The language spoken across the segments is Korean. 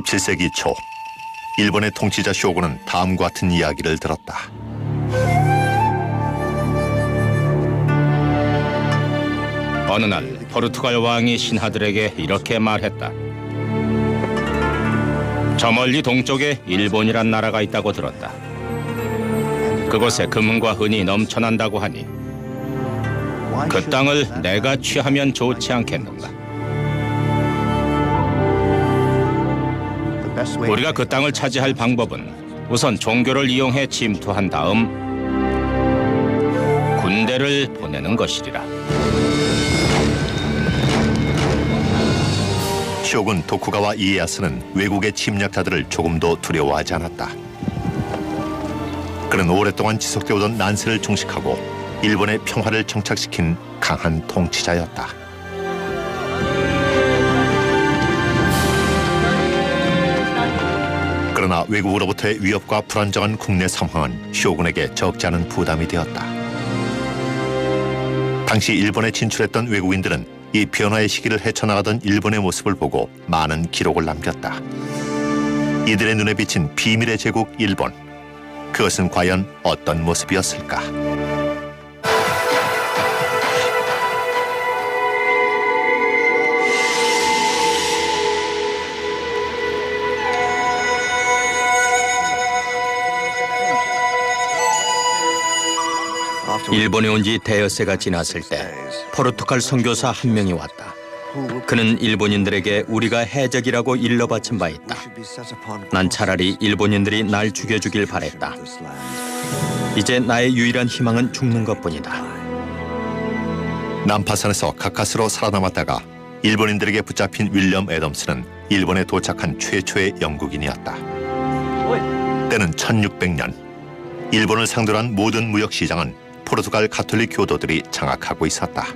17세기 초 일본의 통치자 쇼군은 다음과 같은 이야기를 들었다. 어느 날 포르투갈 왕이 신하들에게 이렇게 말했다. 저 멀리 동쪽에 일본이란 나라가 있다고 들었다. 그곳에 금과 은이 넘쳐난다고 하니 그 땅을 내가 취하면 좋지 않겠는가? 우리가 그 땅을 차지할 방법은 우선 종교를 이용해 침투한 다음 군대를 보내는 것이리라. 쇼군 도쿠가와 이에야스는 외국의 침략자들을 조금도 두려워하지 않았다. 그는 오랫동안 지속되어오던 난세를 종식하고 일본의 평화를 정착시킨 강한 통치자였다. 그러나 외국으로부터의 위협과 불안정한 국내 상황은 쇼군에게 적지 않은 부담이 되었다. 당시 일본에 진출했던 외국인들은 이 변화의 시기를 헤쳐나가던 일본의 모습을 보고 많은 기록을 남겼다. 이들의 눈에 비친 비밀의 제국 일본. 그것은 과연 어떤 모습이었을까? 일본에 온 지 대여세가 지났을 때 포르투갈 선교사 한 명이 왔다. 그는 일본인들에게 우리가 해적이라고 일러바친 바 있다. 난 차라리 일본인들이 날 죽여주길 바랬다. 이제 나의 유일한 희망은 죽는 것뿐이다. 난파선에서 가까스로 살아남았다가 일본인들에게 붙잡힌 윌리엄 애덤스는 일본에 도착한 최초의 영국인이었다. 때는 1600년. 일본을 상대로 한 모든 무역 시장은 포르투갈 가톨릭 교도들이 장악하고 있었다.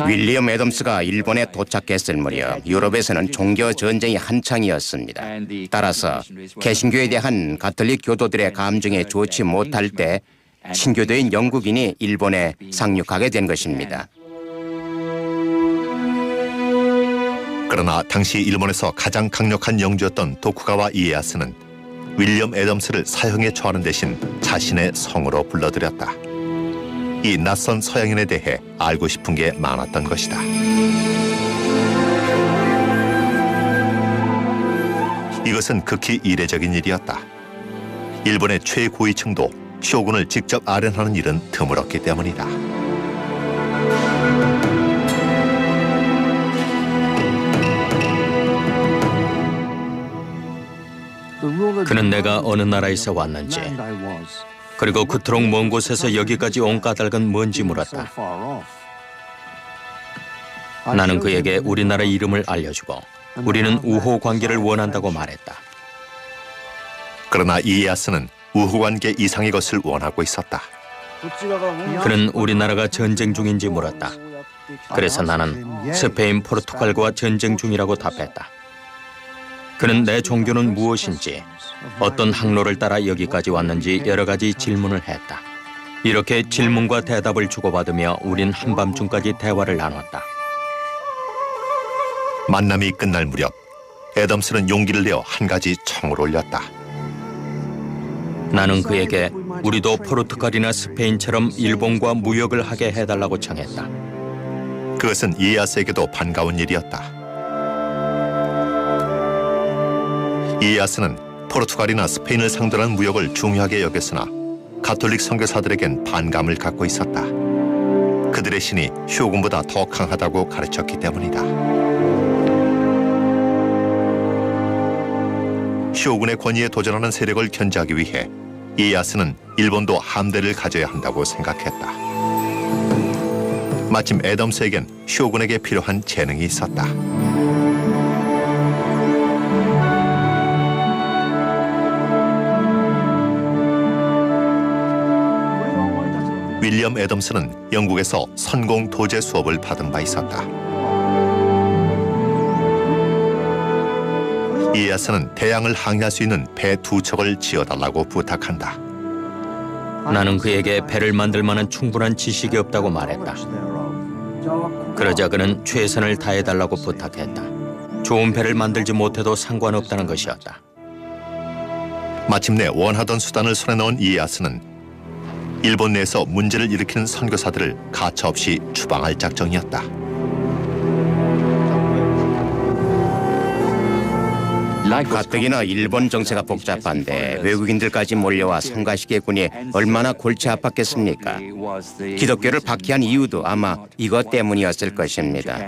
윌리엄 애덤스가 일본에 도착했을 무렵 유럽에서는 종교 전쟁이 한창이었습니다. 따라서 개신교에 대한 가톨릭 교도들의 감정에 좋지 못할 때 신교도인 영국인이 일본에 상륙하게 된 것입니다. 그러나 당시 일본에서 가장 강력한 영주였던 도쿠가와 이에야스는 윌리엄 애덤스를 사형에 처하는 대신 자신의 성으로 불러들였다. 이 낯선 서양인에 대해 알고 싶은 게 많았던 것이다. 이것은 극히 이례적인 일이었다. 일본의 최고위층도 쇼군을 직접 아련하는 일은 드물었기 때문이다. 그는 내가 어느 나라에서 왔는지, 그리고 그토록 먼 곳에서 여기까지 온 까닭은 뭔지 물었다. 나는 그에게 우리나라 이름을 알려주고 우리는 우호 관계를 원한다고 말했다. 그러나 이에야스는 우호관계 이상의 것을 원하고 있었다. 그는 우리나라가 전쟁 중인지 물었다. 그래서 나는 스페인, 포르투갈과 전쟁 중이라고 답했다. 그는 내 종교는 무엇인지, 어떤 항로를 따라 여기까지 왔는지 여러 가지 질문을 했다. 이렇게 질문과 대답을 주고받으며 우린 한밤중까지 대화를 나눴다. 만남이 끝날 무렵 애덤스는 용기를 내어 한 가지 청을 올렸다. 나는 그에게 우리도 포르투갈이나 스페인처럼 일본과 무역을 하게 해달라고 청했다. 그것은 이에야스에게도 반가운 일이었다. 이에야스는 포르투갈이나 스페인을 상대로 한 무역을 중요하게 여겼으나 가톨릭 선교사들에겐 반감을 갖고 있었다. 그들의 신이 쇼군보다 더 강하다고 가르쳤기 때문이다. 쇼군의 권위에 도전하는 세력을 견제하기 위해 이에야스는 일본도 함대를 가져야 한다고 생각했다. 마침 애덤스에겐 쇼군에게 필요한 재능이 있었다. 윌리엄 애덤스는 영국에서 선공 도제 수업을 받은 바 있었다. 이에야스는 대양을 항해할 수 있는 배 2척을 지어달라고 부탁한다. 나는 그에게 배를 만들 만한 충분한 지식이 없다고 말했다. 그러자 그는 최선을 다해달라고 부탁했다. 좋은 배를 만들지 못해도 상관없다는 것이었다. 마침내 원하던 수단을 손에 넣은 이에야스는 일본 내에서 문제를 일으키는 선교사들을 가차없이 추방할 작정이었다. 가뜩이나 일본 정세가 복잡한데 외국인들까지 몰려와 성가시게 군이 얼마나 골치 아팠겠습니까? 기독교를 박해한 이유도 아마 이것 때문이었을 것입니다.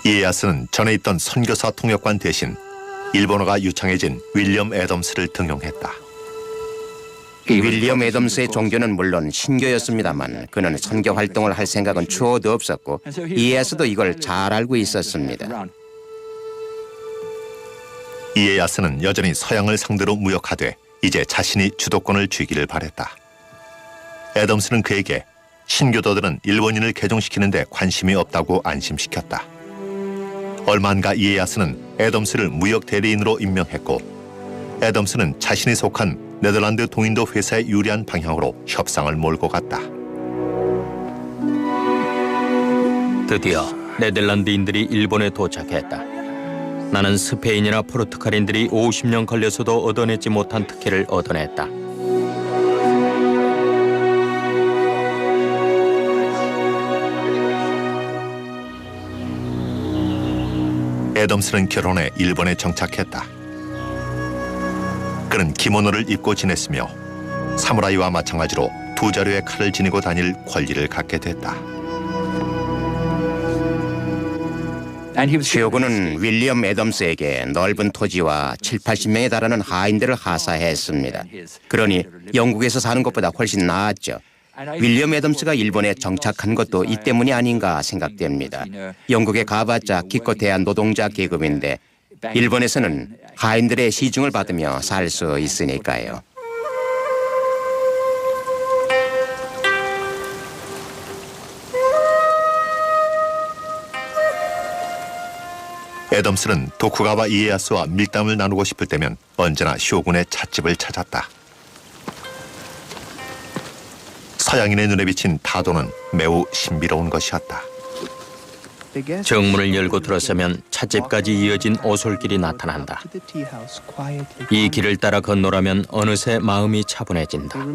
이에야스는 전에 있던 선교사 통역관 대신 일본어가 유창해진 윌리엄 애덤스를 등용했다. 윌리엄 애덤스의 종교는 물론 신교였습니다만 그는 선교 활동을 할 생각은 추호도 없었고 이에야스도 이걸 잘 알고 있었습니다. 이에야스는 여전히 서양을 상대로 무역하되 이제 자신이 주도권을 쥐기를 바랬다. 애덤스는 그에게 신교도들은 일본인을 개종시키는 데 관심이 없다고 안심시켰다. 얼마 안가 이에야스는 애덤스를 무역 대리인으로 임명했고 애덤스는 자신이 속한 네덜란드 동인도 회사에 유리한 방향으로 협상을 몰고 갔다. 드디어 네덜란드인들이 일본에 도착했다. 나는 스페인이나 포르투갈인들이 50년 걸려서도 얻어내지 못한 특혜를 얻어냈다. 애덤스는 결혼해 일본에 정착했다. 그는 기모노를 입고 지냈으며 사무라이와 마찬가지로 두 자루의 칼을 지니고 다닐 권리를 갖게 됐다. 시오군은 윌리엄 애덤스에게 넓은 토지와 70~80명에 달하는 하인들을 하사했습니다. 그러니 영국에서 사는 것보다 훨씬 나았죠. 윌리엄 애덤스가 일본에 정착한 것도 이 때문이 아닌가 생각됩니다. 영국에 가봤자 기껏해야 노동자 계급인데 일본에서는 하인들의 시중을 받으며 살 수 있으니까요. 애덤스는 도쿠가와 이에야스와 밀담을 나누고 싶을 때면 언제나 쇼군의 찻집을 찾았다. 서양인의 눈에 비친 타도는 매우 신비로운 것이었다. 정문을 열고 들어서면 찻집까지 이어진 오솔길이 나타난다. 이 길을 따라 건너라면 어느새 마음이 차분해진다.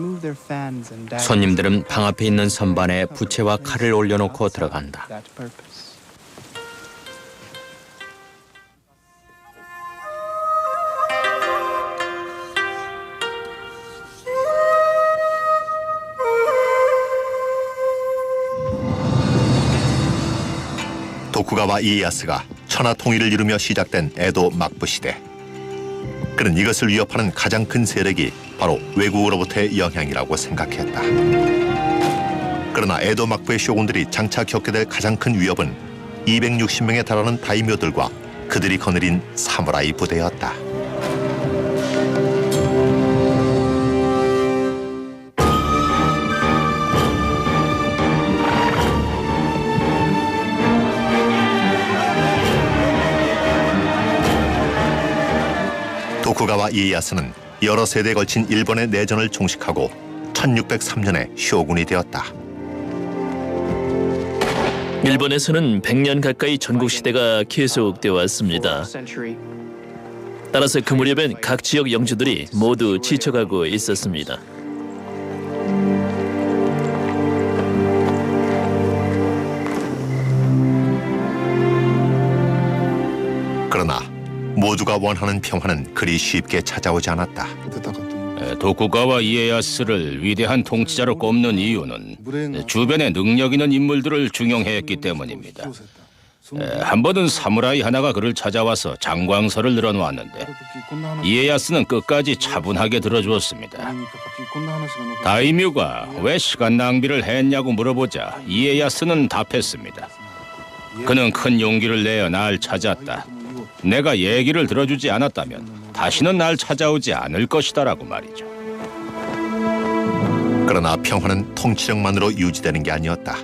손님들은 방 앞에 있는 선반에 부채와 칼을 올려놓고 들어간다. 도쿠가와 이에야스가 천하 통일을 이루며 시작된 에도 막부 시대. 그는 이것을 위협하는 가장 큰 세력이 바로 외국으로부터의 영향이라고 생각했다. 그러나 에도 막부의 쇼군들이 장차 겪게 될 가장 큰 위협은 260명에 달하는 다이묘들과 그들이 거느린 사무라이 부대였다. 도쿠가와 이에야스는 여러 세대에 걸친 일본의 내전을 종식하고 1603년에 쇼군이 되었다. 일본에서는 100년 가까이 전국시대가 계속되어 왔습니다. 따라서 그 무렵엔 각 지역 영주들이 모두 지쳐가고 있었습니다. 그러나 모두가 원하는 평화는 그리 쉽게 찾아오지 않았다. 도쿠가와 이에야스를 위대한 통치자로 꼽는 이유는 주변에 능력 있는 인물들을 중용했기 때문입니다. 한 번은 사무라이 하나가 그를 찾아와서 장광설을 늘어놓았는데 이에야스는 끝까지 차분하게 들어주었습니다. 다이묘가 왜 시간 낭비를 했냐고 물어보자 이에야스는 답했습니다. 그는 큰 용기를 내어 날 찾았다. 내가 얘기를 들어주지 않았다면 다시는 날 찾아오지 않을 것이다라고 말이죠. 그러나 평화는 통치력만으로 유지되는 게 아니었다.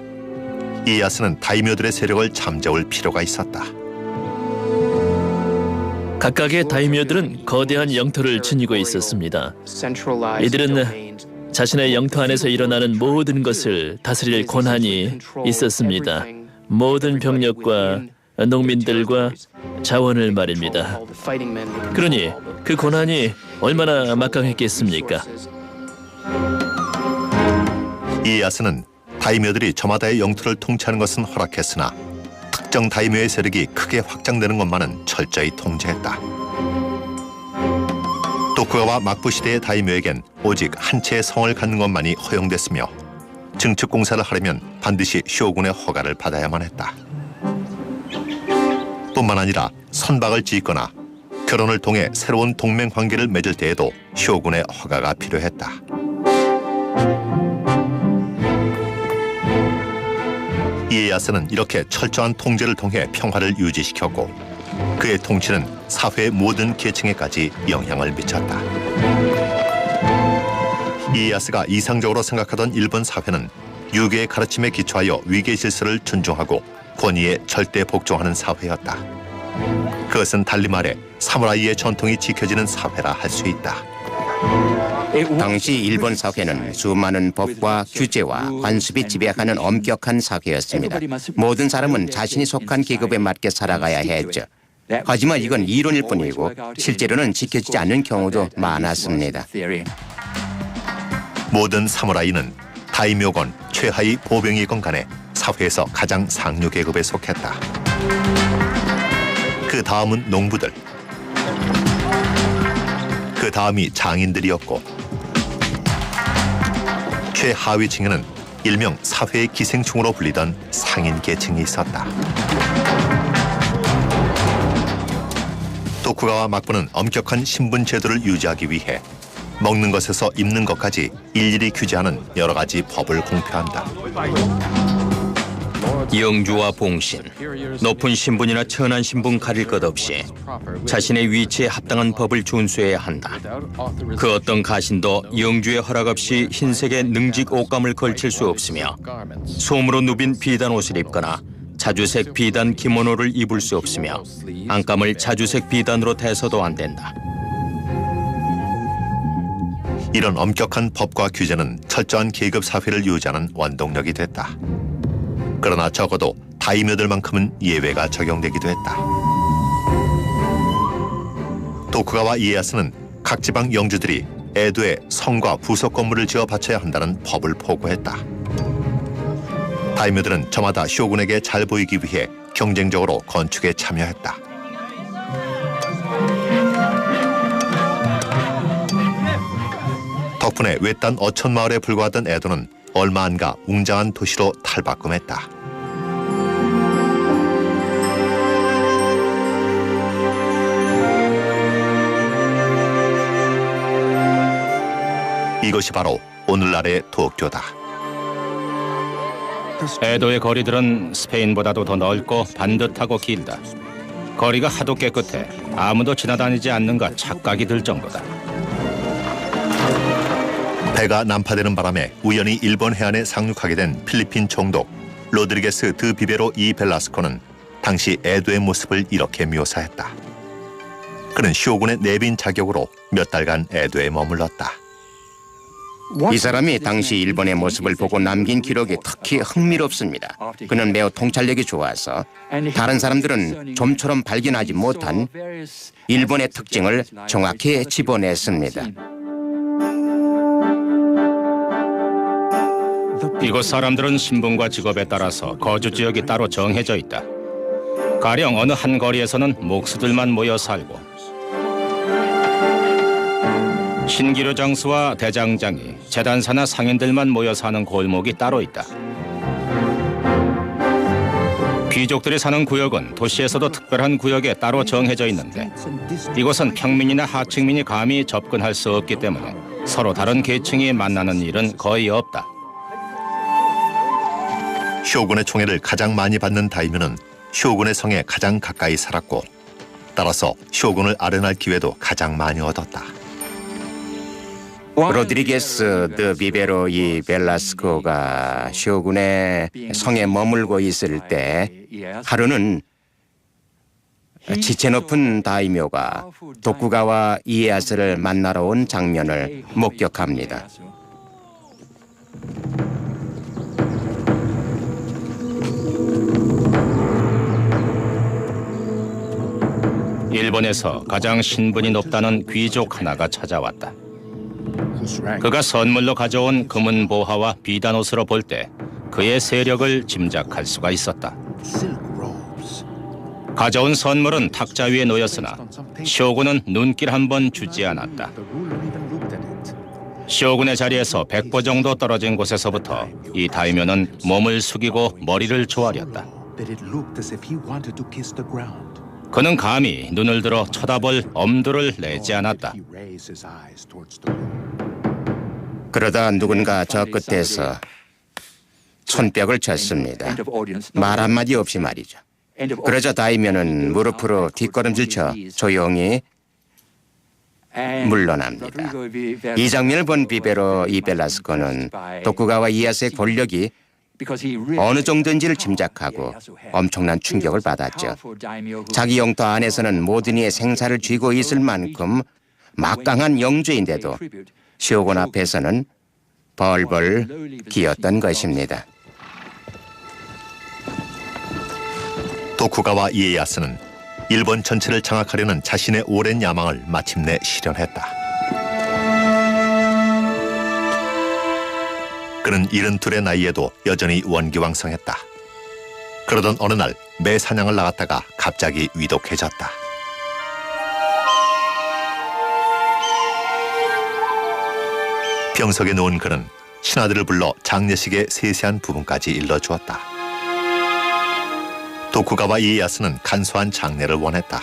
이에야스는 다이묘들의 세력을 잠재울 필요가 있었다. 각각의 다이묘들은 거대한 영토를 지니고 있었습니다. 이들은 자신의 영토 안에서 일어나는 모든 것을 다스릴 권한이 있었습니다. 모든 병력과 농민들과 자원을 말입니다. 그러니 그 고난이 얼마나 막강했겠습니까? 이에야스는 다이묘들이 저마다의 영토를 통치하는 것은 허락했으나 특정 다이묘의 세력이 크게 확장되는 것만은 철저히 통제했다. 도쿠가와 막부 시대의 다이묘에겐 오직 한 채의 성을 갖는 것만이 허용됐으며 증축 공사를 하려면 반드시 쇼군의 허가를 받아야만 했다. 뿐만 아니라 선박을 짓거나 결혼을 통해 새로운 동맹 관계를 맺을 때에도 쇼군의 허가가 필요했다. 이에야스는 이렇게 철저한 통제를 통해 평화를 유지시켰고 그의 통치는 사회의 모든 계층에까지 영향을 미쳤다. 이에야스가 이상적으로 생각하던 일본 사회는 유교의 가르침에 기초하여 위계 질서를 존중하고 권위에 절대 복종하는 사회였다. 그것은 달리 말해 사무라이의 전통이 지켜지는 사회라 할 수 있다. 당시 일본 사회는 수많은 법과 규제와 관습이 지배하는 엄격한 사회였습니다. 모든 사람은 자신이 속한 계급에 맞게 살아가야 했죠. 하지만 이건 이론일 뿐이고 실제로는 지켜지지 않는 경우도 많았습니다. 모든 사무라이는 다이묘건, 최하위 보병이건 간에 사회에서 가장 상류 계급에 속했다. 그 다음은 농부들, 그 다음이 장인들이었고 최하위층에는 일명 사회의 기생충으로 불리던 상인 계층이 있었다. 도쿠가와 막부는 엄격한 신분 제도를 유지하기 위해 먹는 것에서 입는 것까지 일일이 규제하는 여러 가지 법을 공표한다. 영주와 봉신, 높은 신분이나 천한 신분 가릴 것 없이 자신의 위치에 합당한 법을 준수해야 한다. 그 어떤 가신도 영주의 허락 없이 흰색의 능직 옷감을 걸칠 수 없으며 솜으로 누빈 비단 옷을 입거나 자주색 비단 기모노를 입을 수 없으며 안감을 자주색 비단으로 대서도 안 된다. 이런 엄격한 법과 규제는 철저한 계급 사회를 유지하는 원동력이 됐다. 그러나 적어도 다이묘들만큼은 예외가 적용되기도 했다. 도쿠가와 이에야스는 각 지방 영주들이 에도에 성과 부속 건물을 지어 바쳐야 한다는 법을 포고했다. 다이묘들은 저마다 쇼군에게 잘 보이기 위해 경쟁적으로 건축에 참여했다. 덕분에 외딴 어촌 마을에 불과하던 에도는 얼마 안 가 웅장한 도시로 탈바꿈했다. 이것이 바로 오늘날의 도쿄다. 에도의 거리들은 스페인보다도 더 넓고 반듯하고 길다. 거리가 하도 깨끗해 아무도 지나다니지 않는가 착각이 들 정도다. 배가 난파되는 바람에 우연히 일본 해안에 상륙하게 된 필리핀 총독 로드리게스 드 비베로 이 벨라스코는 당시 에도의 모습을 이렇게 묘사했다. 그는 쇼군의 내빈 자격으로 몇 달간 에도에 머물렀다. 이 사람이 당시 일본의 모습을 보고 남긴 기록이 특히 흥미롭습니다. 그는 매우 통찰력이 좋아서 다른 사람들은 좀처럼 발견하지 못한 일본의 특징을 정확히 집어냈습니다. 이곳 사람들은 신분과 직업에 따라서 거주 지역이 따로 정해져 있다. 가령 어느 한 거리에서는 목수들만 모여 살고 신기루 장수와 대장장이, 재단사나 상인들만 모여 사는 골목이 따로 있다. 귀족들이 사는 구역은 도시에서도 특별한 구역에 따로 정해져 있는데 이곳은 평민이나 하층민이 감히 접근할 수 없기 때문에 서로 다른 계층이 만나는 일은 거의 없다. 쇼군의 총애를 가장 많이 받는 다이묘는 쇼군의 성에 가장 가까이 살았고 따라서 쇼군을 아련할 기회도 가장 많이 얻었다. 로드리게스 드 비베로 이 벨라스코가 쇼군의 성에 머물고 있을 때 하루는 지체 높은 다이묘가 도쿠가와 이에야스를 만나러 온 장면을 목격합니다. 일본에서 가장 신분이 높다는 귀족 하나가 찾아왔다. 그가 선물로 가져온 금은 보화와 비단 옷으로 볼 때 그의 세력을 짐작할 수가 있었다. 가져온 선물은 탁자 위에 놓였으나 쇼군은 눈길 한 번 주지 않았다. 쇼군의 자리에서 100보 정도 떨어진 곳에서부터 이 다이묘는 몸을 숙이고 머리를 조아렸다. 그는 감히 눈을 들어 쳐다볼 엄두를 내지 않았다. 그러다 누군가 저 끝에서 손뼉을 쳤습니다. 말 한마디 없이 말이죠. 그러자 다이묘는 무릎으로 뒷걸음질 쳐 조용히 물러납니다. 이 장면을 본 비베로 이벨라스코는 도쿠가와 이에야스의 권력이 어느 정도인지를 짐작하고 엄청난 충격을 받았죠. 자기 영토 안에서는 모든 이의 생사를 쥐고 있을 만큼 막강한 영주인데도 쇼군 앞에서는 벌벌 기었던 것입니다. 도쿠가와 이에야스는 일본 전체를 장악하려는 자신의 오랜 야망을 마침내 실현했다. 그는 72의 나이에도 여전히 원기왕성했다. 그러던 어느 날 매 사냥을 나갔다가 갑자기 위독해졌다. 병석에 누운 그는 신하들을 불러 장례식의 세세한 부분까지 일러주었다. 도쿠가와 이에야스는 간소한 장례를 원했다.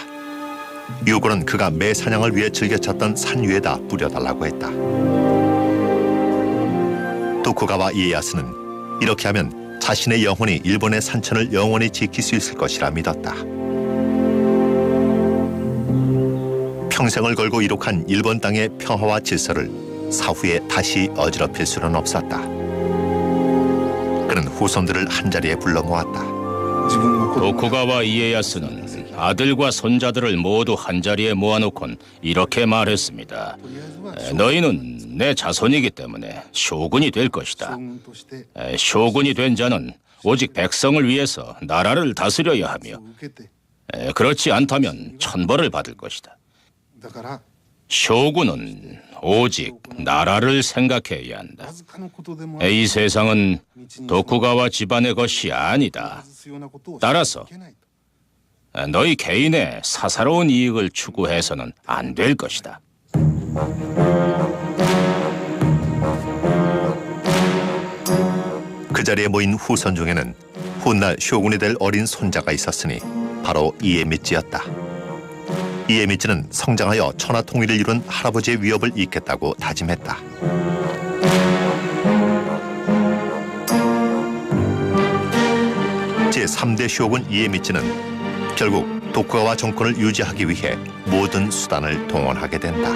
요구는 그가 매 사냥을 위해 즐겨 찾던 산 위에다 뿌려달라고 했다. 도쿠가와 이에야스는 이렇게 하면 자신의 영혼이 일본의 산천을 영원히 지킬 수 있을 것이라 믿었다. 평생을 걸고 이룩한 일본 땅의 평화와 질서를 사후에 다시 어지럽힐 수는 없었다. 그는 후손들을 한자리에 불러 모았다. 도쿠가와 이에야스는 아들과 손자들을 모두 한자리에 모아놓곤 이렇게 말했습니다. 너희는 내 자손이기 때문에 쇼군이 될 것이다. 쇼군이 된 자는 오직 백성을 위해서 나라를 다스려야 하며 그렇지 않다면 천벌을 받을 것이다. 쇼군은 오직 나라를 생각해야 한다. 이 세상은 도쿠가와 집안의 것이 아니다. 따라서 너희 개인의 사사로운 이익을 추구해서는 안 될 것이다. 그 자리에 모인 후손 중에는 훗날 쇼군이 될 어린 손자가 있었으니 바로 이에미치였다. 이에미치는 성장하여 천하 통일을 이룬 할아버지의 위협을 잇겠다고 다짐했다. 제3대 쇼군 이에미치는 결국 도쿠가와 정권을 유지하기 위해 모든 수단을 동원하게 된다.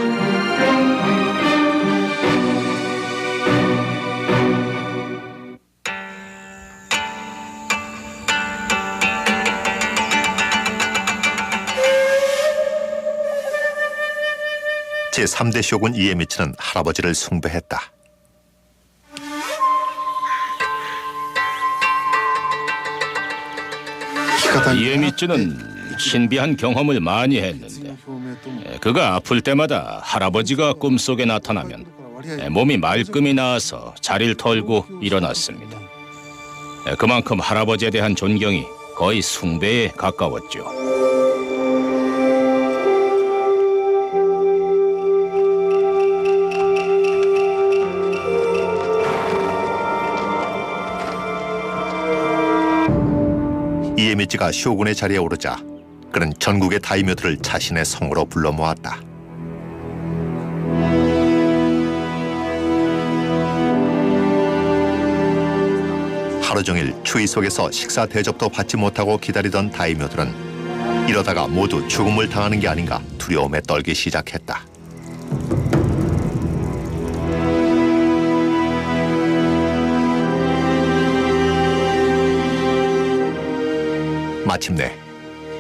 제3대 쇼군 이에미치는 할아버지를 숭배했다. 이에미츠는 신비한 경험을 많이 했는데 그가 아플 때마다 할아버지가 꿈속에 나타나면 몸이 말끔히 나아서 자리를 털고 일어났습니다. 그만큼 할아버지에 대한 존경이 거의 숭배에 가까웠죠. 이에미치가 쇼군의 자리에 오르자 그는 전국의 다이묘들을 자신의 성으로 불러 모았다. 하루 종일 추위 속에서 식사 대접도 받지 못하고 기다리던 다이묘들은 이러다가 모두 죽음을 당하는 게 아닌가 두려움에 떨기 시작했다. 마침내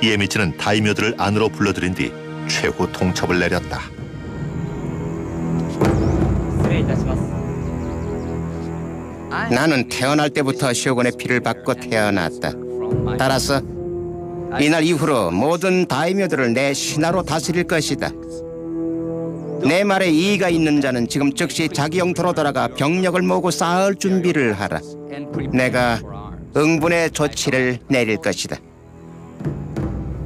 이에미치는 다이묘들을 안으로 불러들인 뒤 최후 통첩을 내렸다. 나는 태어날 때부터 쇼군의 피를 받고 태어났다. 따라서 이날 이후로 모든 다이묘들을 내 신하로 다스릴 것이다. 내 말에 이의가 있는 자는 지금 즉시 자기 영토로 돌아가 병력을 모으고 쌓을 준비를 하라. 내가 응분의 조치를 내릴 것이다.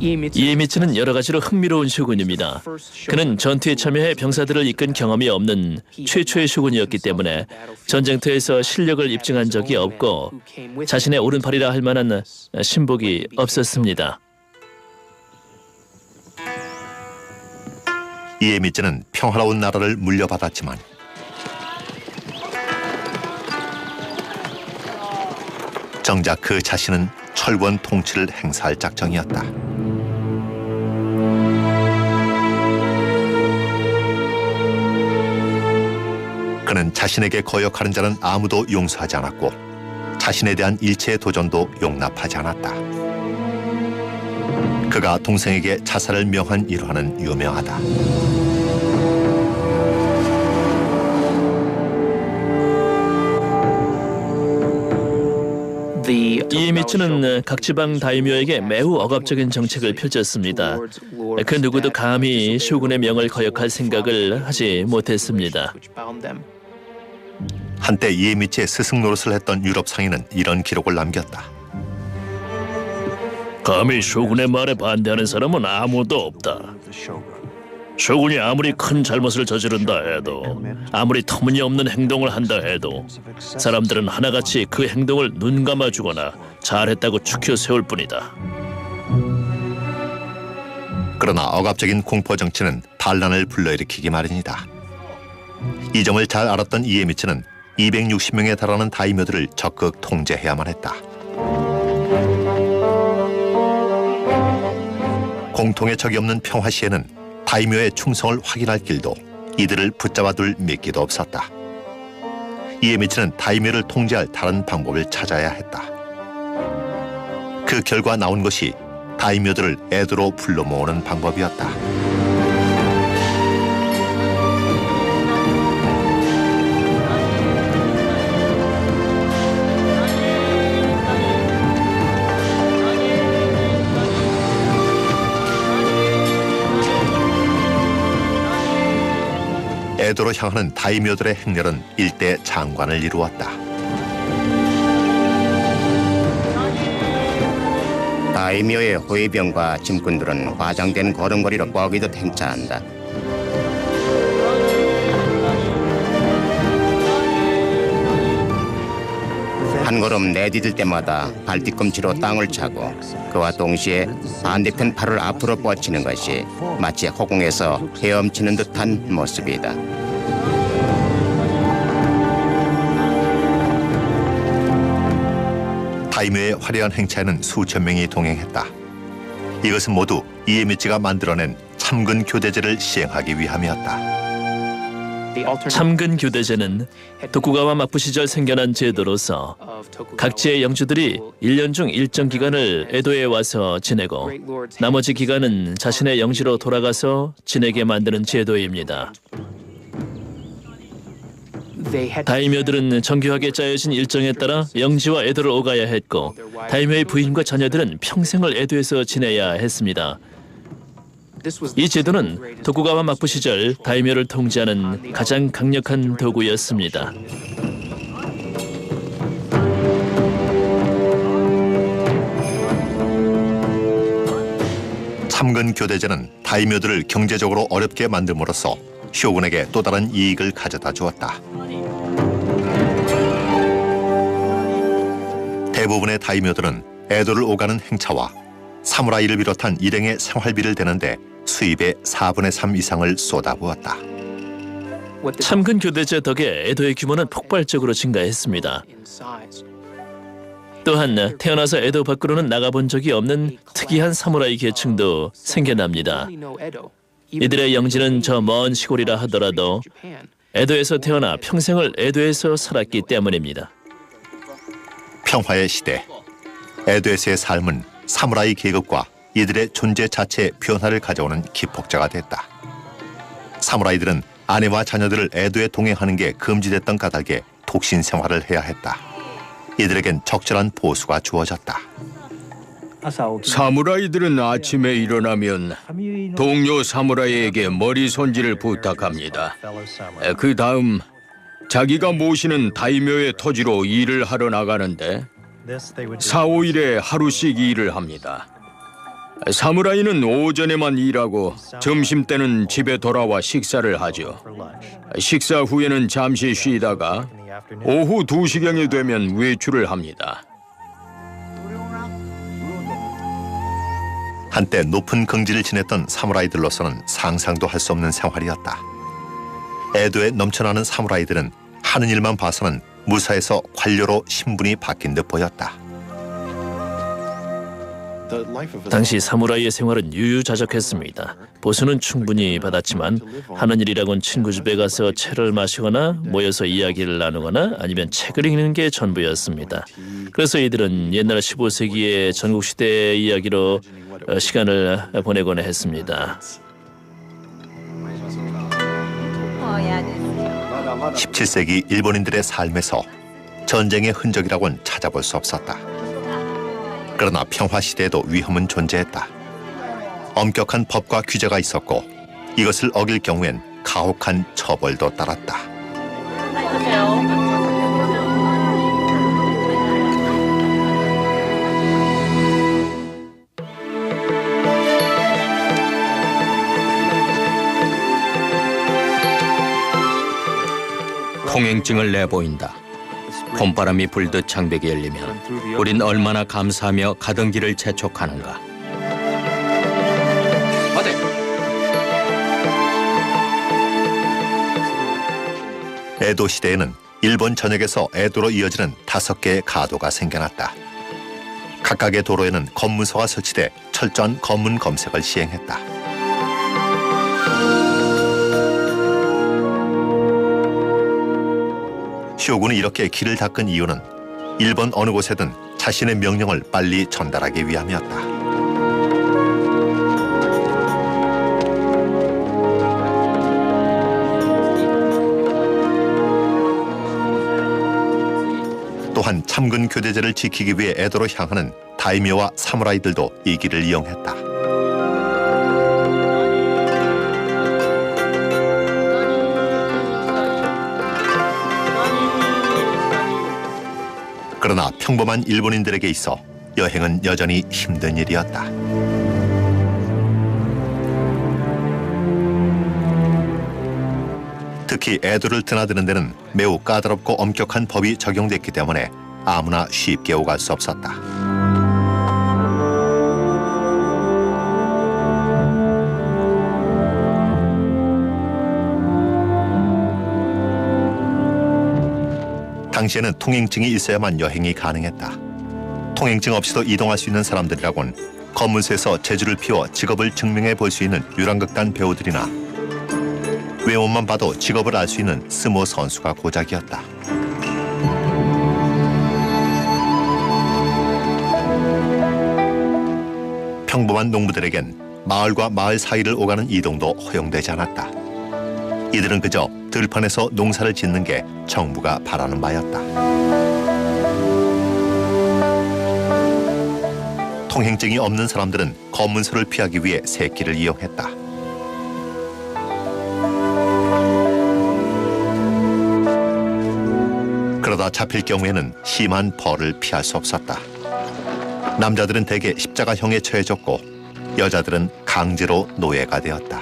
이에미츠는 여러 가지로 흥미로운 쇼군입니다. 그는 전투에 참여해 병사들을 이끈 경험이 없는 최초의 쇼군이었기 때문에 전쟁터에서 실력을 입증한 적이 없고 자신의 오른팔이라 할 만한 신복이 없었습니다. 이에미츠는 평화로운 나라를 물려받았지만 정작 그 자신은 철권 통치를 행사할 작정이었다. 그는 자신에게 거역하는 자는 아무도 용서하지 않았고 자신에 대한 일체의 도전도 용납하지 않았다. 그가 동생에게 자살을 명한 일화는 유명하다. 이에미츠는 각 지방 다이묘에게 매우 억압적인 정책을 펼쳤습니다. 그 누구도 감히 쇼군의 명을 거역할 생각을 하지 못했습니다. 한때 이에미츠의 스승 노릇을 했던 유럽 상인은 이런 기록을 남겼다. 감히 쇼군의 말에 반대하는 사람은 아무도 없다. 쇼군이 아무리 큰 잘못을 저지른다 해도, 아무리 터무니없는 행동을 한다 해도 사람들은 하나같이 그 행동을 눈 감아주거나 잘했다고 추켜 세울 뿐이다. 그러나 억압적인 공포 정치는 반란을 불러일으키기 마련이다. 이 점을 잘 알았던 이에미츠는 260명에 달하는 다이묘들을 적극 통제해야만 했다. 공통의 적이 없는 평화 시에는 다이묘의 충성을 확인할 길도 이들을 붙잡아둘 미끼도 없었다. 이에미츠는 다이묘를 통제할 다른 방법을 찾아야 했다. 그 결과 나온 것이 다이묘들을 에도로 불러 모으는 방법이었다. 에도로 향하는 다이묘들의 행렬은 일대 장관을 이루었다. 다이묘의 호위병과 짐꾼들은 과장된 걸음걸이로 뻐기듯 행차한다. 한 걸음 내디딜 때마다 발뒤꿈치로 땅을 차고 그와 동시에 반대편 팔을 앞으로 뻗치는 것이 마치 허공에서 헤엄치는 듯한 모습이다. 다이묘의 화려한 행차에는 수천 명이 동행했다. 이것은 모두 이에미츠가 만들어낸 참근 교대제를 시행하기 위함이었다. 참근 교대제는 도쿠가와 막부 시절 생겨난 제도로서 각지의 영주들이 1년 중 일정 기간을 에도에 와서 지내고 나머지 기간은 자신의 영지로 돌아가서 지내게 만드는 제도입니다. 다이묘들은 정교하게 짜여진 일정에 따라 영지와 에도를 오가야 했고 다이묘의 부인과 자녀들은 평생을 에도에서 지내야 했습니다. 이 제도는 도쿠가와 막부 시절 다이묘를 통제하는 가장 강력한 도구였습니다. 참근 교대제는 다이묘들을 경제적으로 어렵게 만듦으로써 쇼군에게 또 다른 이익을 가져다 주었다. 대부분의 다이묘들은 에도를 오가는 행차와 사무라이를 비롯한 일행의 생활비를 대는데 수입의 4분의 3 이상을 쏟아부었다. 참근 교대제 덕에 에도의 규모는 폭발적으로 증가했습니다. 또한 태어나서 에도 밖으로는 나가본 적이 없는 특이한 사무라이 계층도 생겨납니다. 이들의 영지는 저 먼 시골이라 하더라도 에도에서 태어나 평생을 에도에서 살았기 때문입니다. 평화의 시대, 에도에서의 삶은 사무라이 계급과 이들의 존재 자체의 변화를 가져오는 기폭제가 됐다. 사무라이들은 아내와 자녀들을 에도에 동행하는 게 금지됐던 까닭에 독신 생활을 해야 했다. 이들에겐 적절한 보수가 주어졌다. 사무라이들은 아침에 일어나면 동료 사무라이에게 머리 손질을 부탁합니다. 그 다음 자기가 모시는 다이묘의 토지로 일을 하러 나가는데 4, 5일에 하루씩 일을 합니다. 사무라이는 오전에만 일하고 점심때는 집에 돌아와 식사를 하죠. 식사 후에는 잠시 쉬다가 오후 2시경이 되면 외출을 합니다. 한때 높은 긍지를 지냈던 사무라이들로서는 상상도 할 수 없는 생활이었다. 애도에 넘쳐나는 사무라이들은 하는 일만 봐서는 무사에서 관료로 신분이 바뀐 듯 보였다. 당시 사무라이의 생활은 유유자적했습니다. 보수는 충분히 받았지만 하는 일이라곤 친구 집에 가서 차를 마시거나 모여서 이야기를 나누거나 아니면 책을 읽는 게 전부였습니다. 그래서 이들은 옛날 15세기의 전국시대 이야기로 시간을 보내곤 했습니다. 17세기 일본인들의 삶에서 전쟁의 흔적이라고는 찾아볼 수 없었다. 그러나 평화시대에도 위험은 존재했다. 엄격한 법과 규제가 있었고 이것을 어길 경우엔 가혹한 처벌도 따랐다. 통행증을 내보인다. 봄바람이 불듯 창백이 열리면 우린 얼마나 감사하며 가던 길을 재촉하는가. 에도 시대에는 일본 전역에서 에도로 이어지는 5개의 가도가 생겨났다. 각각의 도로에는 검문소가 설치돼 철저한 검문 검색을 시행했다. 쇼군이 이렇게 길을 닦은 이유는 일본 어느 곳에든 자신의 명령을 빨리 전달하기 위함이었다. 또한 참근 교대제를 지키기 위해 에도로 향하는 다이묘와 사무라이들도 이 길을 이용했다. 그러나 평범한 일본인들에게 있어 여행은 여전히 힘든 일이었다. 특히 에도를 드나드는 데는 매우 까다롭고 엄격한 법이 적용됐기 때문에 아무나 쉽게 오갈 수 없었다. 당시에는 통행증이 있어야만 여행이 가능했다. 통행증 없이도 이동할 수 있는 사람들이라곤 검문소에서 재주를 피워 직업을 증명해 볼 수 있는 유랑극단 배우들이나 외모만 봐도 직업을 알 수 있는 스모 선수가 고작이었다. 평범한 농부들에겐 마을과 마을 사이를 오가는 이동도 허용되지 않았다. 이들은 그저 들판에서 농사를 짓는 게 정부가 바라는 바였다. 통행증이 없는 사람들은 검문소를 피하기 위해 새길을 이용했다. 그러다 잡힐 경우에는 심한 벌을 피할 수 없었다. 남자들은 대개 십자가형에 처해졌고 여자들은 강제로 노예가 되었다.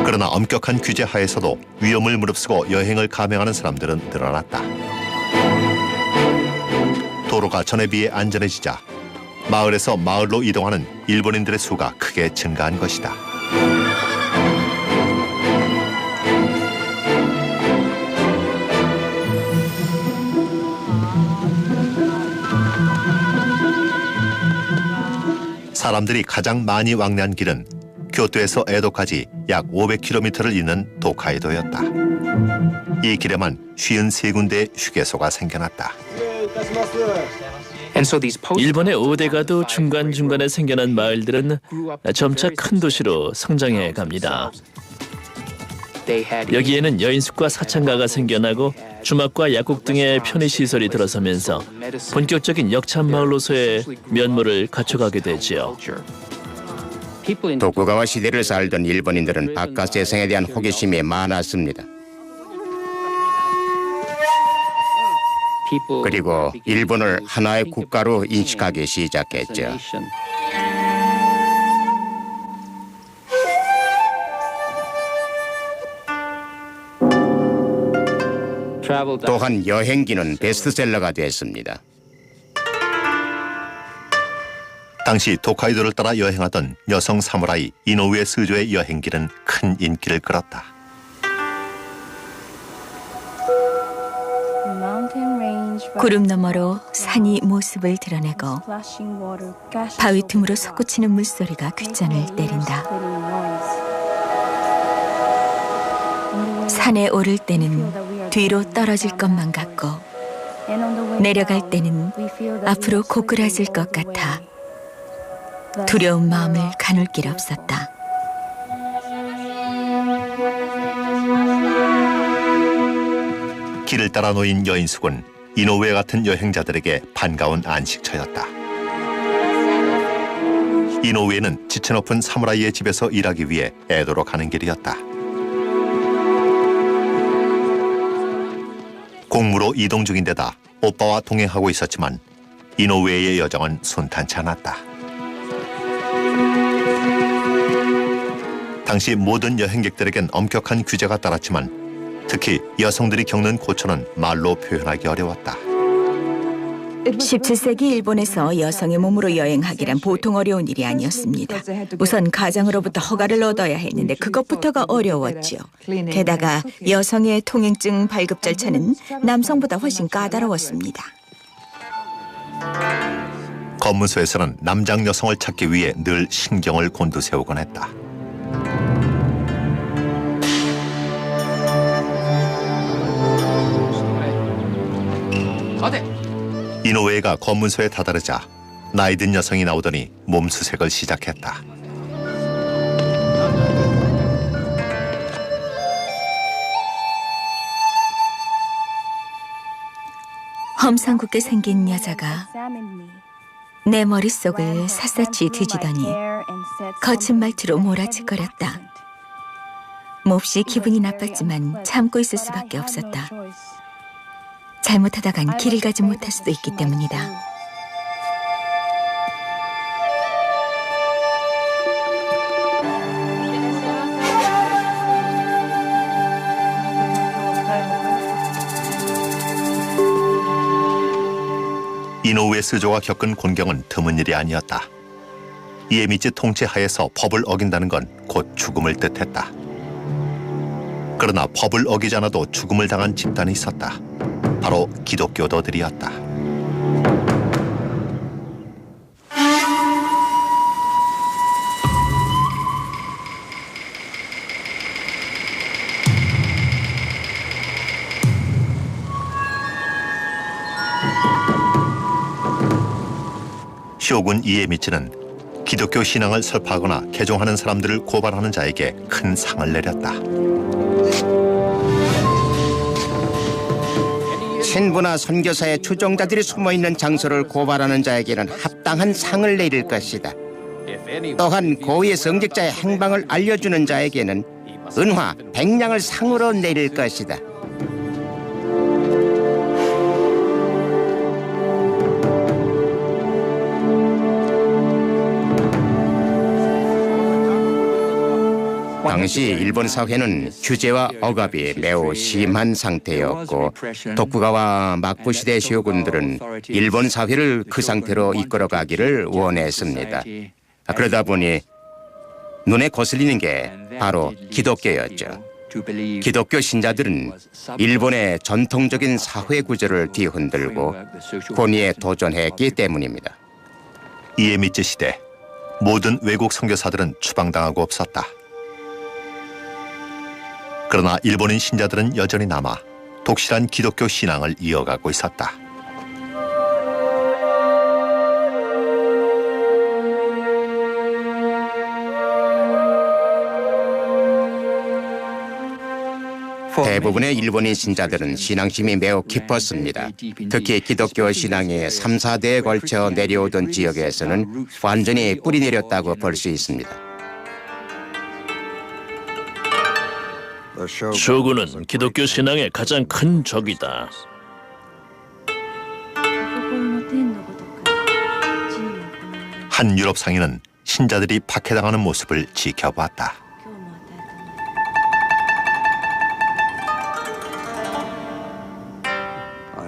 그러나 엄격한 규제 하에서도 위험을 무릅쓰고 여행을 감행하는 사람들은 늘어났다. 도로가 전에 비해 안전해지자 마을에서 마을로 이동하는 일본인들의 수가 크게 증가한 것이다. 사람들이 가장 많이 왕래한 길은 교토에서 에도까지 약 500km를 잇는 도카이도였다. 이 길에만 53군데의 휴게소가 생겨났다. 일본의 5대가도 중간중간에 생겨난 마을들은 점차 큰 도시로 성장해 갑니다. 여기에는 여인숙과 사창가가 생겨나고 주막과 약국 등의 편의시설이 들어서면서 본격적인 역참마을로서의 면모를 갖춰가게 되지요. 도쿠가와 시대를 살던 일본인들은 바깥 세상에 대한 호기심이 많았습니다. 그리고 일본을 하나의 국가로 인식하기 시작했죠. 또한 여행기는 베스트셀러가 됐습니다. 당시 홋카이도를 따라 여행하던 여성 사무라이 이노우에 스조의 여행기는 큰 인기를 끌었다. 구름 너머로 산이 모습을 드러내고 바위 틈으로 솟구치는 물소리가 귓전을 때린다. 산에 오를 때는 뒤로 떨어질 것만 같고 내려갈 때는 앞으로 고꾸라질 것 같아 두려운 마음을 가눌 길 없었다. 길을 따라 놓인 여인숙은 이노우에 같은 여행자들에게 반가운 안식처였다. 이노우에는 지체 높은 사무라이의 집에서 일하기 위해 에도로 가는 길이었다. 공무로 이동 중인데다 오빠와 동행하고 있었지만 이노우에의 여정은 순탄치 않았다. 당시 모든 여행객들에겐 엄격한 규제가 따랐지만 특히 여성들이 겪는 고초는 말로 표현하기 어려웠다. 17세기 일본에서 여성의 몸으로 여행하기란 보통 어려운 일이 아니었습니다. 우선 가장으로부터 허가를 얻어야 했는데 그것부터가 어려웠죠. 게다가 여성의 통행증 발급 절차는 남성보다 훨씬 까다로웠습니다. 검문소에서는 남장 여성을 찾기 위해 늘 신경을 곤두세우곤 했다. 이노우에가 검문소에 다다르자 나이든 여성이 나오더니 몸수색을 시작했다. 험상궂게 생긴 여자가 내 머릿속을 샅샅이 뒤지더니 거친 말투로 몰아치거렸다. 몹시 기분이 나빴지만 참고 있을 수밖에 없었다. 잘못하다간 길을 가지 못할 수도 있기 때문이다. 이노우에 스조가 겪은 곤경은 드문 일이 아니었다. 이에미치 통치 하에서 법을 어긴다는 건 곧 죽음을 뜻했다. 그러나 법을 어기지 않아도 죽음을 당한 집단이 있었다. 바로 기독교도들이었다. 쇼군 이에미치는 기독교 신앙을 설파하거나 개종하는 사람들을 고발하는 자에게 큰 상을 내렸다. 신부나 선교사의 추종자들이 숨어있는 장소를 고발하는 자에게는 합당한 상을 내릴 것이다. 또한 고위의 성직자의 행방을 알려주는 자에게는 은화 100냥을 상으로 내릴 것이다. 당시 일본 사회는 규제와 억압이 매우 심한 상태였고 도쿠가와 막부 시대 쇼군들은 일본 사회를 그 상태로 이끌어가기를 원했습니다. 그러다 보니 눈에 거슬리는 게 바로 기독교였죠. 기독교 신자들은 일본의 전통적인 사회 구조를 뒤흔들고 권위에 도전했기 때문입니다. 이에미치 시대 모든 외국 선교사들은 추방당하고 없었다. 그러나 일본인 신자들은 여전히 남아 독실한 기독교 신앙을 이어가고 있었다. 대부분의 일본인 신자들은 신앙심이 매우 깊었습니다. 특히 기독교 신앙이 3, 4대에 걸쳐 내려오던 지역에서는 완전히 뿌리 내렸다고 볼 수 있습니다. 쇼군은 기독교 신앙의 가장 큰 적이다. 한 유럽 상인은 신자들이 박해당하는 모습을 지켜봤다.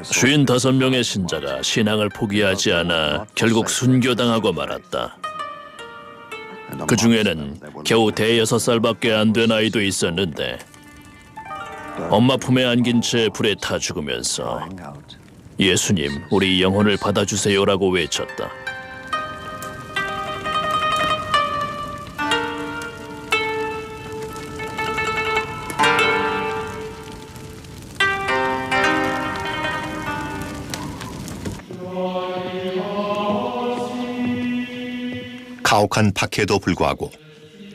55명의 신자가 신앙을 포기하지 않아 결국 순교당하고 말았다. 그 중에는 겨우 대6살밖에 안 된 아이도 있었는데 엄마 품에 안긴 채 불에 타 죽으면서 예수님, 우리 영혼을 받아주세요라고 외쳤다. 가혹한 박해에도 불구하고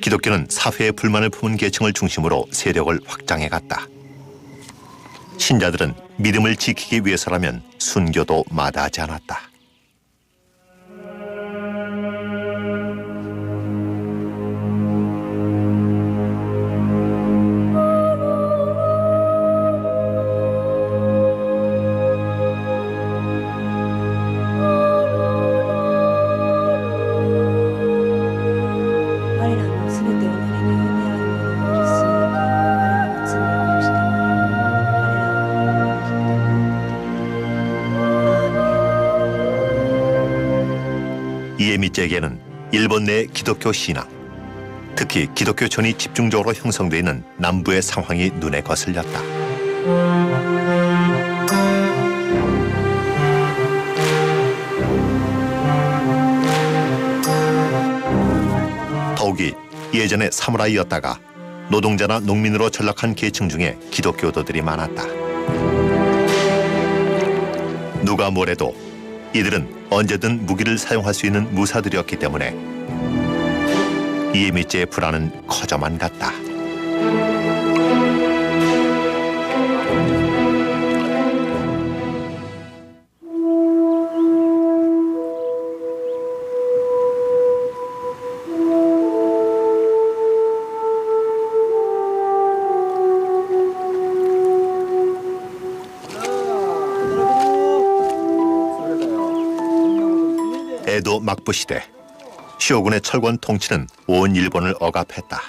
기독교는 사회의 불만을 품은 계층을 중심으로 세력을 확장해갔다. 신자들은 믿음을 지키기 위해서라면 순교도 마다하지 않았다. 이에미째에게는 일본 내 기독교 신앙, 특히 기독교촌이 집중적으로 형성되어 있는 남부의 상황이 눈에 거슬렸다. 더욱이 예전에 사무라이였다가 노동자나 농민으로 전락한 계층 중에 기독교도들이 많았다. 누가 뭐래도 이들은 언제든 무기를 사용할 수 있는 무사들이었기 때문에 이에미째의 불안은 커져만 갔다. 에도 막부 시대, 쇼군의 철권 통치는 온 일본을 억압했다.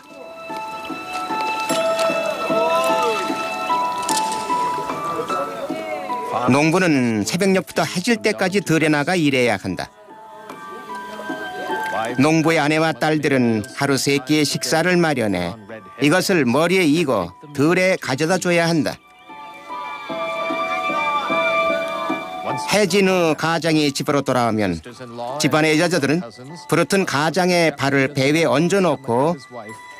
농부는 새벽녘부터 해질 때까지 들에 나가 일해야 한다. 농부의 아내와 딸들은 하루 3끼의 식사를 마련해 이것을 머리에 이고 들에 가져다 줘야 한다. 해진 후 가장이 집으로 돌아오면 집안의 여자들은 부르튼 가장의 발을 배 위에 얹어놓고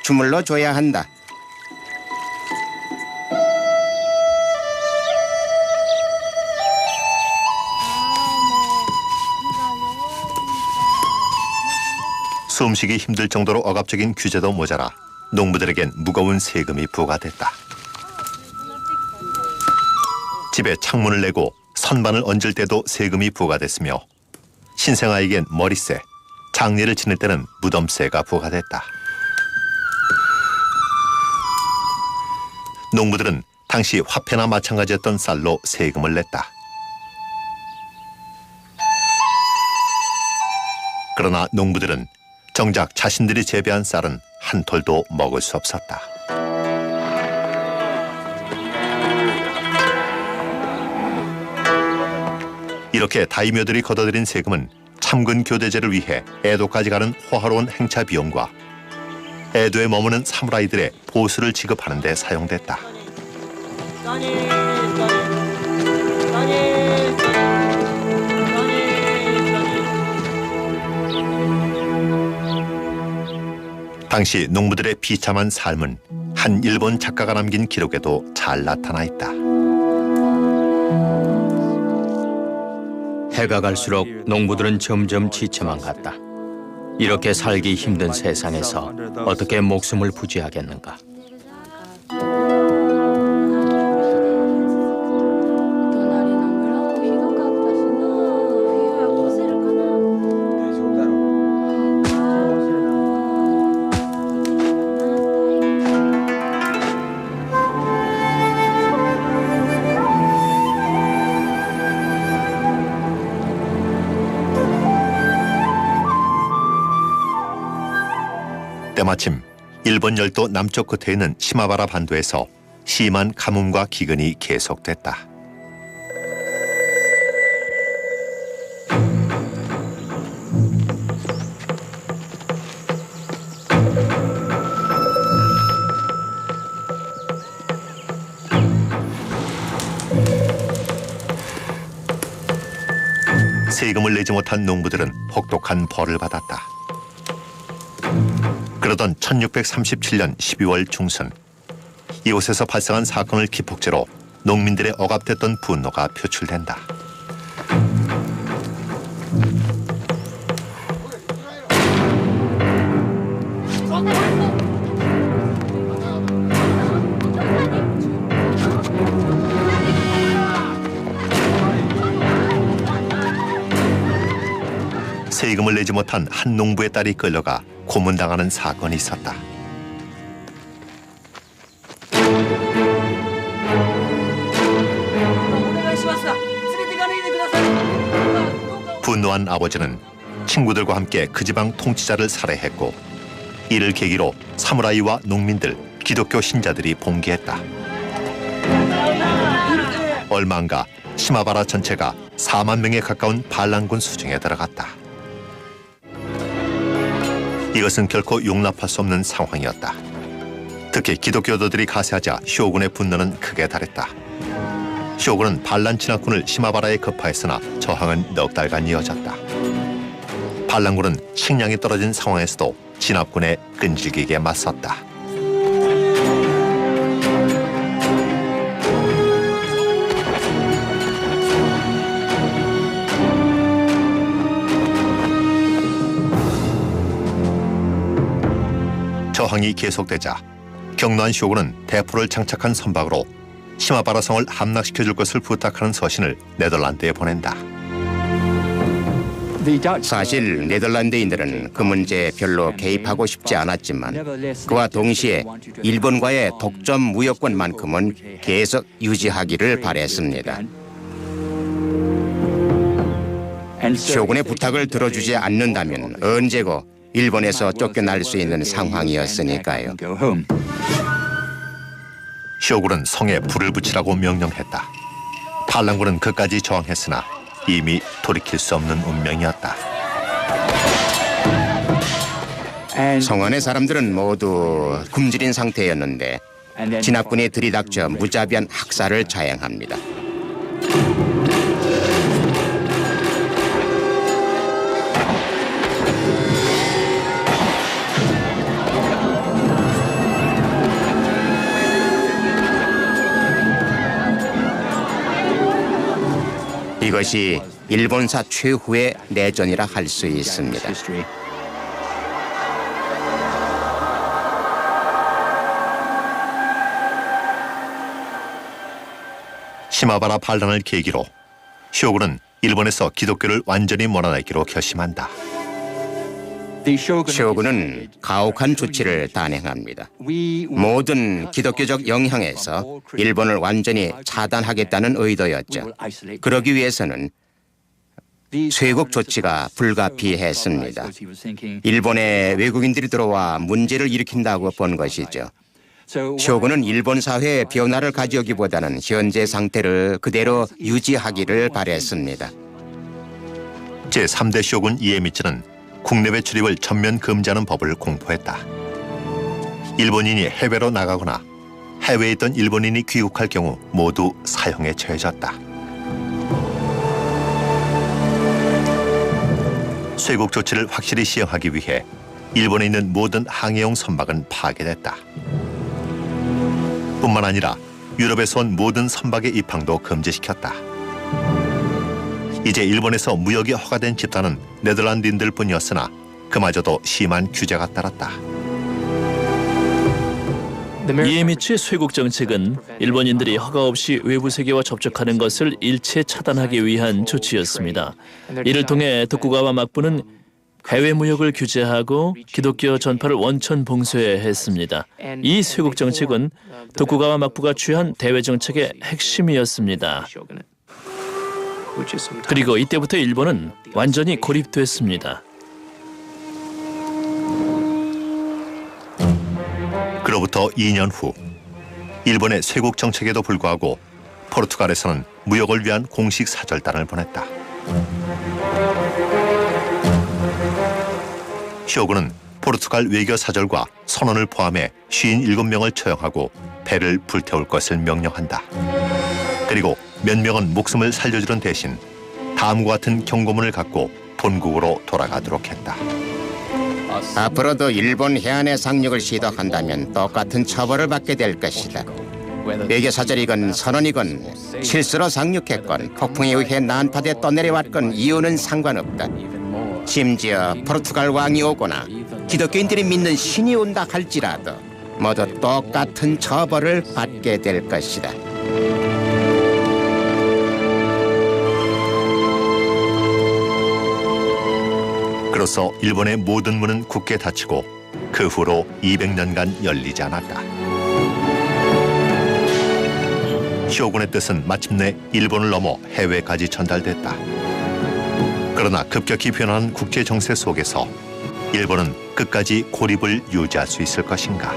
주물러 줘야 한다. 숨쉬기 힘들 정도로 억압적인 규제도 모자라 농부들에겐 무거운 세금이 부과됐다. 집에 창문을 내고 선반을 얹을 때도 세금이 부과됐으며 신생아에겐 머리세, 장례를 지낼 때는 무덤세가 부과됐다. 농부들은 당시 화폐나 마찬가지였던 쌀로 세금을 냈다. 그러나 농부들은 정작 자신들이 재배한 쌀은 한 톨도 먹을 수 없었다. 이렇게 다이묘들이 걷어들인 세금은 참근 교대제를 위해 에도까지 가는 호화로운 행차 비용과 에도에 머무는 사무라이들의 보수를 지급하는 데 사용됐다. 당시 농부들의 비참한 삶은 한 일본 작가가 남긴 기록에도 잘 나타나 있다. 해가 갈수록 농부들은 점점 지쳐만 갔다. 이렇게 살기 힘든 세상에서 어떻게 목숨을 부지하겠는가. 하마침 일본 열도 남쪽 끝에 있는 시마바라 반도에서 심한 가뭄과 기근이 계속됐다. 세금을 내지 못한 농부들은 혹독한 벌을 받았다. 그러던 1637년 12월 중순 이곳에서 발생한 사건을 기폭제로 농민들의 억압됐던 분노가 표출된다. 세금을 내지 못한 한 농부의 딸이 끌려가 고문당하는 사건이 있었다. 분노한 아버지는 친구들과 함께 그 지방 통치자를 살해했고 이를 계기로 사무라이와 농민들, 기독교 신자들이 봉기했다. 얼마 안가 시마바라 전체가 4만 명에 가까운 반란군 수중에 들어갔다. 이것은 결코 용납할 수 없는 상황이었다. 특히 기독교도들이 가세하자 쇼군의 분노는 크게 달했다. 쇼군은 반란 진압군을 시마바라에 급파했으나 저항은 넉 달간 이어졌다. 반란군은 식량이 떨어진 상황에서도 진압군에 끈질기게 맞섰다. 저항이 계속되자 격노한 쇼군은 대포를 장착한 선박으로 시마바라 성을 함락시켜줄 것을 부탁하는 서신을 네덜란드에 보낸다. 사실 네덜란드인들은 그 문제에 별로 개입하고 싶지 않았지만 그와 동시에 일본과의 독점 무역권만큼은 계속 유지하기를 바랬습니다. 쇼군의 부탁을 들어주지 않는다면 언제고 일본에서 쫓겨날 수 있는 상황이었으니까요. 쇼군은 성에 불을 붙이라고 명령했다. 반란군은 그까지 저항했으나 이미 돌이킬 수 없는 운명이었다. 성 안의 사람들은 모두 굶주린 상태였는데 진압군이 들이닥쳐 무자비한 학살을 자행합니다. 이것이 일본사 최후의 내전이라 할 수 있습니다. 시마바라 반란을 계기로 쇼군은 일본에서 기독교를 완전히 몰아내기로 결심한다. 쇼군은 가혹한 조치를 단행합니다. 모든 기독교적 영향에서 일본을 완전히 차단하겠다는 의도였죠. 그러기 위해서는 쇄국 조치가 불가피했습니다. 일본에 외국인들이 들어와 문제를 일으킨다고 본 것이죠. 쇼군은 일본 사회의 변화를 가져오기보다는 현재 상태를 그대로 유지하기를 바랬습니다. 제3대 쇼군 이에미츠는 국내외 출입을 전면 금지하는 법을 공포했다. 일본인이 해외로 나가거나 해외에 있던 일본인이 귀국할 경우 모두 사형에 처해졌다. 쇄국 조치를 확실히 시행하기 위해 일본에 있는 모든 항해용 선박은 파괴됐다. 뿐만 아니라 유럽에서 온 모든 선박의 입항도 금지시켰다. 이제 일본에서 무역이 허가된 집단은 네덜란드인들 뿐이었으나 그마저도 심한 규제가 따랐다. 이에미츠의 쇄국 정책은 일본인들이 허가 없이 외부 세계와 접촉하는 것을 일체 차단하기 위한 조치였습니다. 이를 통해 도쿠가와 막부는 해외 무역을 규제하고 기독교 전파를 원천 봉쇄했습니다. 이 쇄국 정책은 도쿠가와 막부가 취한 대외 정책의 핵심이었습니다. 그리고 이때부터 일본은 완전히 고립됐습니다. 그로부터 2년 후 일본의 쇄국 정책에도 불구하고 포르투갈에서는 무역을 위한 공식 사절단을 보냈다. 쇼군은 포르투갈 외교 사절과 선원을 포함해 57명을 처형하고 배를 불태울 것을 명령한다. 그리고 몇 명은 목숨을 살려주는 대신 다음과 같은 경고문을 갖고 본국으로 돌아가도록 했다. 앞으로도 일본 해안에 상륙을 시도한다면 똑같은 처벌을 받게 될 것이다. 외교 사절이건 선원이건 실수로 상륙했건 폭풍에 의해 난파돼 떠내려왔건 이유는 상관없다. 심지어 포르투갈 왕이 오거나 기독교인들이 믿는 신이 온다 할지라도 모두 똑같은 처벌을 받게 될 것이다. 그로써 일본의 모든 문은 굳게 닫히고 그 후로 200년간 열리지 않았다. 쇼군의 뜻은 마침내 일본을 넘어 해외까지 전달됐다. 그러나 급격히 변화한 국제 정세 속에서 일본은 끝까지 고립을 유지할 수 있을 것인가?